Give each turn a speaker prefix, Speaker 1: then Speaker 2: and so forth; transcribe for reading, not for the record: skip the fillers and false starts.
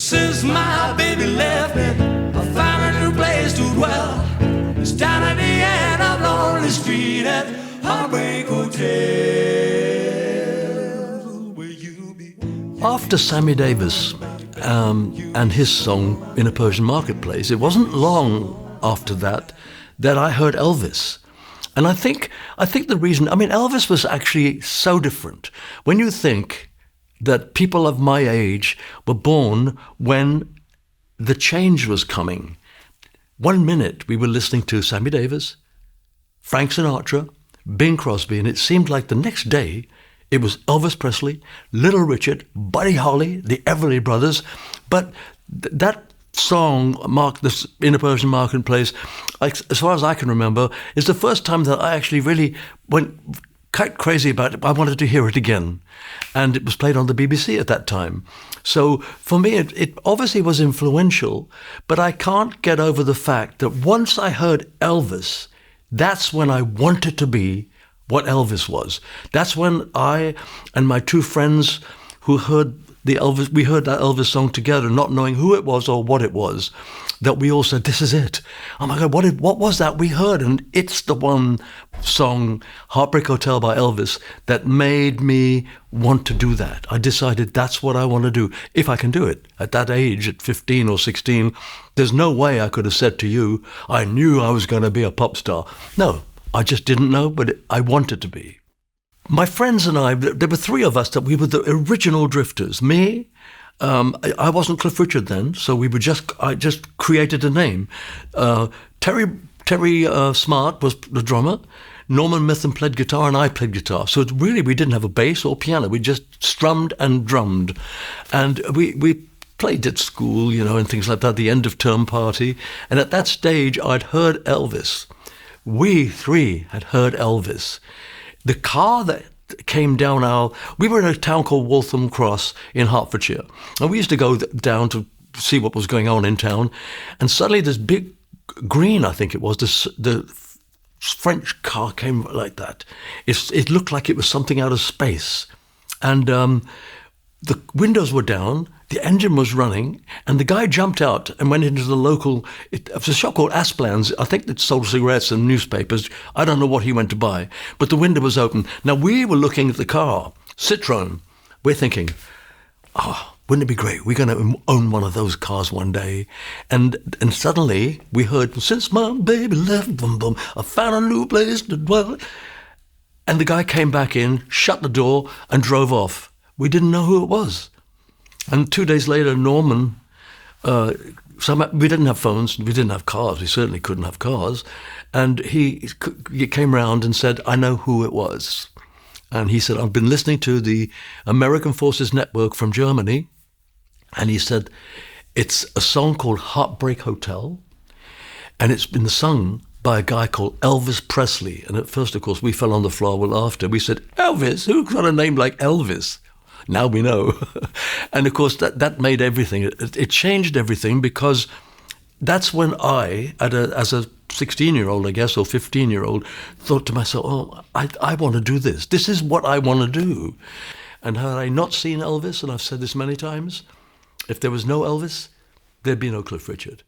Speaker 1: Since my baby left me, I found a new place to dwell. It's down at the end of Lonely Street at Heartbreak Hotel. Where you be?
Speaker 2: After Sammy Davis and his song In a Persian Marketplace, it wasn't long after that I heard Elvis. And I think the reason, Elvis was actually so different. When you think that people of my age were born when the change was coming. 1 minute we were listening to Sammy Davis, Frank Sinatra, Bing Crosby, and it seemed like the next day it was Elvis Presley, Little Richard, Buddy Holly, the Everly Brothers. But that song, In a Persian Marketplace, as far as I can remember, is the first time that I actually really went quite crazy about it. I wanted to hear it again. And it was played on the BBC at that time. So for me, it obviously was influential, but I can't get over the fact that once I heard Elvis, that's when I wanted to be what Elvis was. That's when I and my two friends who heard we heard that Elvis song together, not knowing who it was or what it was, that we all said, this is it. Oh my God, what was that we heard? And it's the one song, Heartbreak Hotel by Elvis, that made me want to do that. I decided that's what I want to do, if I can do it. At that age, at 15 or 16, there's no way I could have said to you, I knew I was going to be a pop star. No, I just didn't know, but I wanted to be. My friends and I, there were three of us that we were the original drifters. Me, I wasn't Cliff Richard then, so I just created a name. Terry Smart was the drummer. Norman Mithen played guitar and I played guitar. So we didn't have a bass or piano. We just strummed and drummed. And we played at school, and things like that, the end of term party. And at that stage, I'd heard Elvis. We three had heard Elvis. The car that came down we were in a town called Waltham Cross in Hertfordshire. And we used to go down to see what was going on in town. And suddenly this big green, I think it was, the French car came like that. It looked like it was something out of space. And the windows were down, the engine was running, and the guy jumped out and went into the local, it was a shop called Asplan's. I think it sold cigarettes and newspapers. I don't know what he went to buy, but the window was open. Now we were looking at the car, Citroen. We're thinking, wouldn't it be great? We're going to own one of those cars one day. And suddenly we heard, since my baby left, boom, boom, I found a new place to dwell. And the guy came back in, shut the door, and drove off. We didn't know who it was. And 2 days later, Norman, we didn't have phones, we didn't have cars, we certainly couldn't have cars. And he came round and said, I know who it was. And he said, I've been listening to the American Forces Network from Germany. And he said, it's a song called Heartbreak Hotel. And it's been sung by a guy called Elvis Presley. And at first, of course, we fell on the floor with laughter. We said, Elvis? Who got a name like Elvis? Now we know. And of course, that made everything. It changed everything, because that's when I, as a 16-year-old, I guess, or 15-year-old, thought to myself, I want to do this. This is what I want to do. And had I not seen Elvis, and I've said this many times, if there was no Elvis, there'd be no Cliff Richard.